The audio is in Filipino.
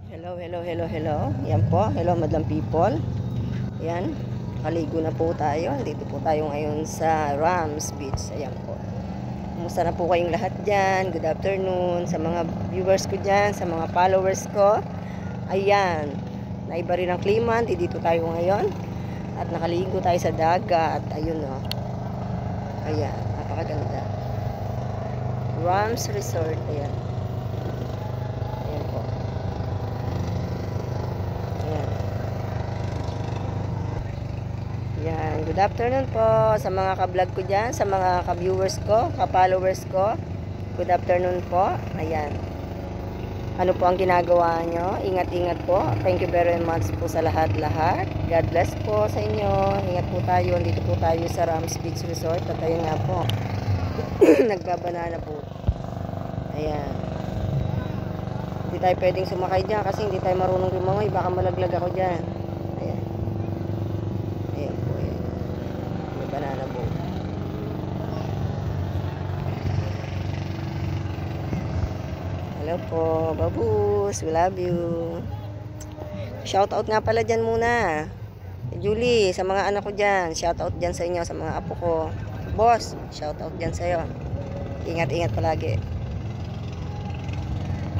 Hello, hello, hello, hello. Yan po. Hello, madlang people. Yan. Kaligo na po tayo. Dito po tayo ngayon sa Rams Beach. Ayan po. Kumusta na po kayong lahat dyan? Good afternoon. Sa mga viewers ko dyan, sa mga followers ko. Ayan. Naiba rin ang klima. Dito tayo ngayon. At nakaligo tayo sa dagat. Ayun o. Ayan. Napakaganda. Rams Resort. Ayan. Ayan po. Ayan. Yan, good afternoon po sa mga ka-vlog ko dyan, sa mga ka-viewers ko, ka-followers ko. Good afternoon po. Ayan. Ano po ang ginagawa nyo? Ingat-ingat po. Thank you very much po sa lahat-lahat. God bless po sa inyo. Ingat po tayo. Dito po tayo sa Rams Beach Resort. At ayun nga po. Nagbabanana po. Ayan. Hindi tayo pwedeng sumakay dyan kasi hindi tayo marunong lumangoy. Baka malaglag ako dyan. Ayan. Ayan po. Ayan. May banana boat. Hello po. Babus. We love you. Shout out nga pala dyan muna. Julie, sa mga anak ko dyan. Shout out dyan sa inyo, sa mga apo ko. Boss, shout out dyan sa'yo. Ingat-ingat palagi.